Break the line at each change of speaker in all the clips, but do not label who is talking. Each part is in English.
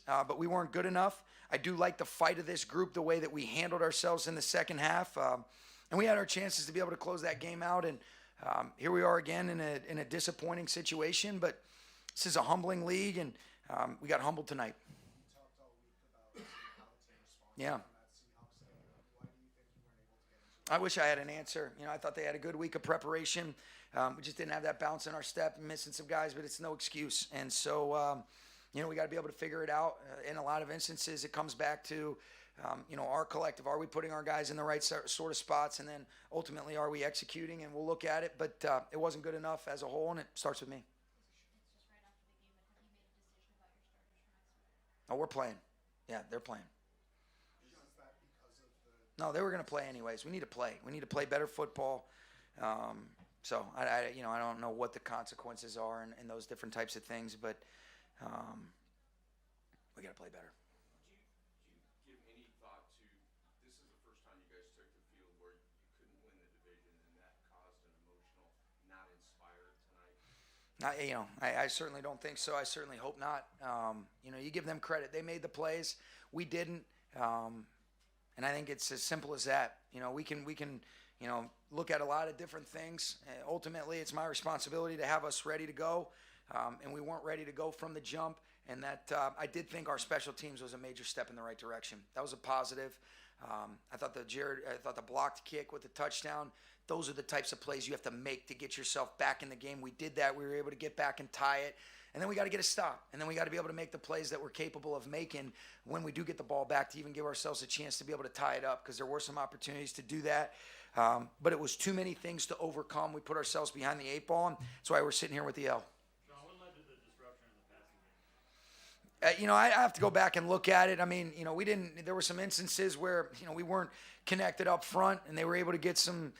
but we weren't good enough. I do like the fight of this group, the way that we handled ourselves in the second half. And we had our chances to be able to close that game out. And here we are again in a disappointing situation. But this is a humbling league, and we got humbled tonight. Yeah. I wish I had an answer. I thought they had a good week of preparation. We just didn't have that bounce in our step, missing some guys, but it's no excuse. And so, we got to be able to figure it out. In a lot of instances, it comes back to, our collective. Are we putting our guys in the right sort of spots? And then ultimately, are we executing? And we'll look at it. But it wasn't good enough as a whole, and it starts with me. Oh, we're playing. Yeah, they're playing. No, they were going to play anyways. We need to play. We need to play better football. So I don't know what the consequences are in those different types of things, but we got to play better.
Do you give any thought to, this is the first time you guys took the field where you couldn't win the division, and that caused an emotional, not inspired tonight?
I certainly don't think so. I certainly hope not. You give them credit. They made the plays. We didn't. And I think it's as simple as that. We can look at a lot of different things. Ultimately, it's my responsibility to have us ready to go. And we weren't ready to go from the jump. And that I did think our special teams was a major step in the right direction. That was a positive. I thought the blocked kick with the touchdown, those are the types of plays you have to make to get yourself back in the game. We did that. We were able to get back and tie it. And then we got to get a stop. And then we got to be able to make the plays that we're capable of making when we do get the ball back to even give ourselves a chance to be able to tie it up, because there were some opportunities to do that. But it was too many things to overcome. We put ourselves behind the 8 ball, and that's why we're sitting here with the L.
Sean, what led to the disruption in the passing game?
I have to go back and look at it. I mean, there were some instances where, we weren't connected up front, and they were able to get some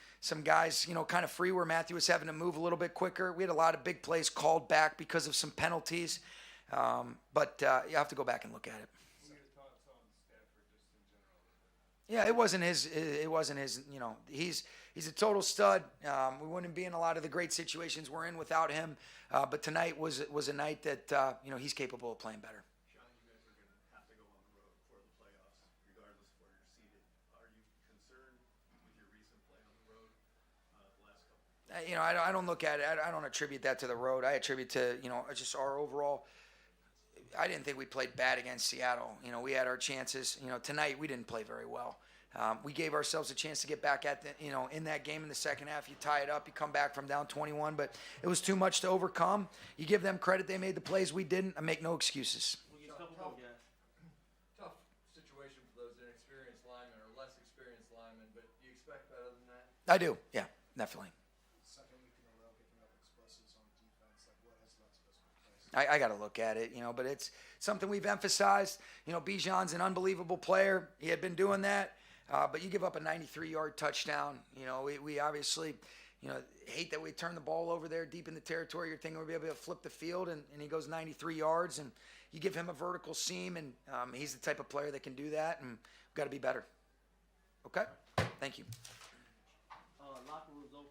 guys, kind of free, where Matthew was having to move a little bit quicker. We had a lot of big plays called back because of some penalties. But you have to go back and look at it.
What were your thoughts on Stafford just in general?
Yeah, it wasn't his, he's a total stud. We wouldn't be in a lot of the great situations we're in without him. But tonight was a night that, he's capable of playing better.
Sean, you guys are going to have to go on the road for the playoffs, regardless of where you're seated. Are you concerned with your recent play on the road the last couple?
I don't look at it. I don't attribute that to the road. I attribute to, just our overall. I didn't think we played bad against Seattle. We had our chances. Tonight we didn't play very well. We gave ourselves a chance to get back at in that game in the second half. You tie it up, you come back from down 21, but it was too much to overcome. You give them credit; they made the plays. We didn't. I make no excuses.
Tough situation for those inexperienced linemen or less experienced linemen, but do you expect better than that?
I do. Yeah, definitely.
Second week in a row picking up explosives on defense. Like, what has led to this place?
I got to look at it, but it's something we've emphasized. Bijan's an unbelievable player. He had been doing that. But you give up a 93-yard touchdown. We obviously, hate that we turn the ball over there deep in the territory. You're thinking we'll be able to flip the field, and he goes 93 yards, and you give him a vertical seam, and he's the type of player that can do that, and we've got to be better. Okay? Thank you.
Locker room's open.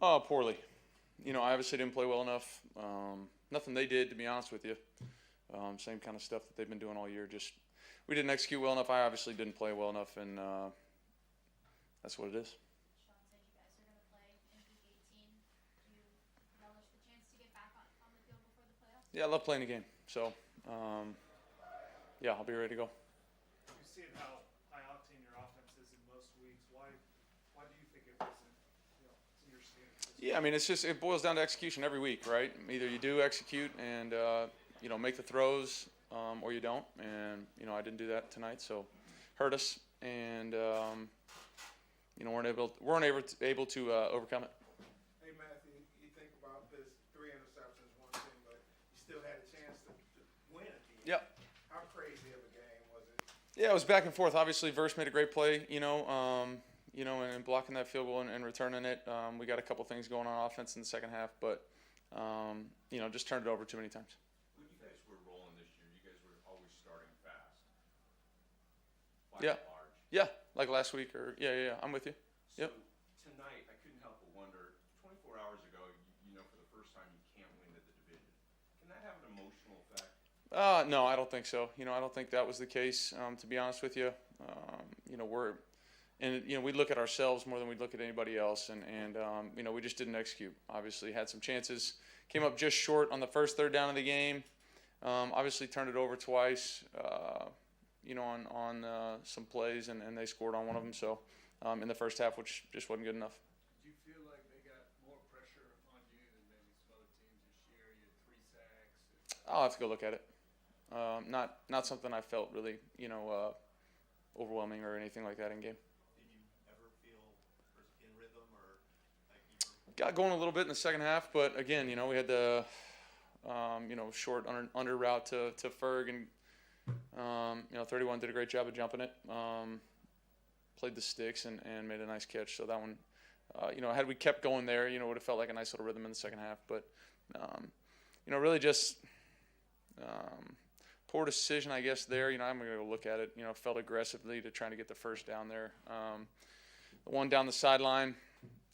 Oh, poorly. I obviously didn't play well enough. Nothing they did, to be honest with you. Same kind of stuff that they've been doing all year. Just we didn't execute well enough. I obviously didn't play well enough, and that's what it is.
Sean said you guys are going to play in Week 18. Do you relish the chance to get back on the field before the playoffs?
Yeah, I love playing the game. So, yeah, I'll be ready to go.
You've seen how high octane your offense is in most weeks. Why do you think it wasn't, to your standards?
Yeah, I mean, it boils down to execution every week, right? Either you do execute and, make the throws, or you don't. And, I didn't do that tonight, so hurt us. And, weren't able to overcome it.
Hey, Matthew, you think about this 3 interceptions, one thing, but you still had a chance to win at the end.
Yep.
How crazy of a game was it?
Yeah, it was back and forth. Obviously, Verse made a great play, and blocking that field goal and returning it. We got a couple things going on offense in the second half, but, just turned it over too many times.
When you guys were rolling this year, you guys were always starting fast. By
Yeah.
and large.
Yeah, like last week yeah, I'm with you.
So
Yep.
tonight, I couldn't help but wonder, 24 hours ago, for the first time, you can't win the division. Can that have an emotional effect?
No, I don't think so. I don't think that was the case, to be honest with you. We look at ourselves more than we look at anybody else, and we just didn't execute. Obviously, had some chances, came up just short on the first third down of the game. Obviously, turned it over twice, on some plays, and they scored on one of them. So, in the first half, which just wasn't good enough.
Do you feel like they got more pressure on you than maybe some other teams this year? You had 3 sacks.
I'll have to go look at it. Not something I felt really, overwhelming or anything like that in game.
Did you ever feel in rhythm or like you were?
Got going a little bit in the second half, but again, we had the, short under route to Ferg, and 31 did a great job of jumping it. Played the sticks and made a nice catch. So that one, had we kept going there, it would have felt like a nice little rhythm in the second half. But, really just poor decision, I guess, there. I'm going to go look at it. Felt aggressively to trying to get the first down there. The one down the sideline,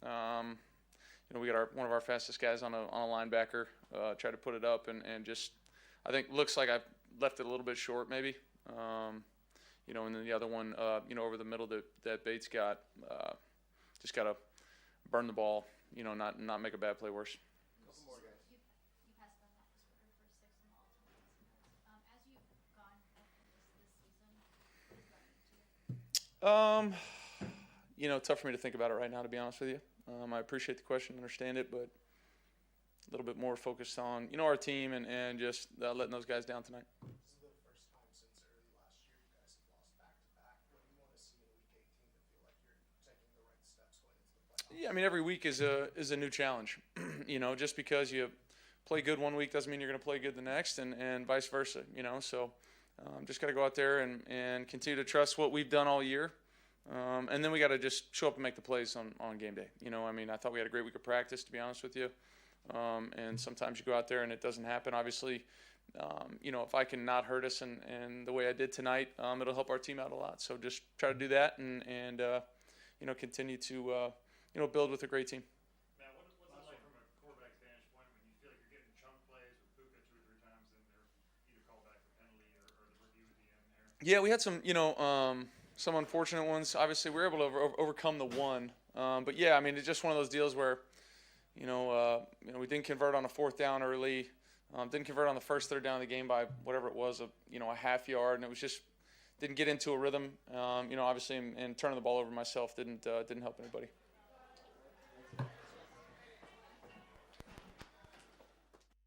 we got one of our fastest guys on a linebacker, tried to put it up and just, I think, looks like I left it a little bit short maybe. And then the other one, over the middle that Bates got, just got to burn the ball, not make a bad play worse.
You passed on that this quarter for 6 in all 10 yards. As you've gone this season, what does that mean to you?
Tough for me to think about it right now, to be honest with you. I appreciate the question, understand it, but a little bit more focused on, our team and just letting those guys down tonight.
This is the first time since early last year you guys have lost back-to-back. What do you want to see in Week 18 to feel like you're taking the right steps going into the playoffs?
Yeah, I mean, every week is a new challenge. Just because you play good one week doesn't mean you're going to play good the next, and vice versa. So just got to go out there and continue to trust what we've done all year, and then we got to just show up and make the plays on game day. I thought we had a great week of practice, to be honest with you, and sometimes you go out there and it doesn't happen. Obviously, if I can not hurt us and the way I did tonight, it'll help our team out a lot. So just try to do that and continue to build with a great team.
Matt, what's it like from a quarterback's vantage point when you feel like you're getting chunk plays with Puka 2 or 3 times and they're either called back for penalty or the review at the end there?
Yeah, we had some unfortunate ones. Obviously, we were able to overcome the one. But yeah, I mean, it's just one of those deals where, we didn't convert on a 4th down early. Didn't convert on the first third down of the game by whatever it was, a half yard, and it was just didn't get into a rhythm. Obviously, and turning the ball over myself didn't help anybody.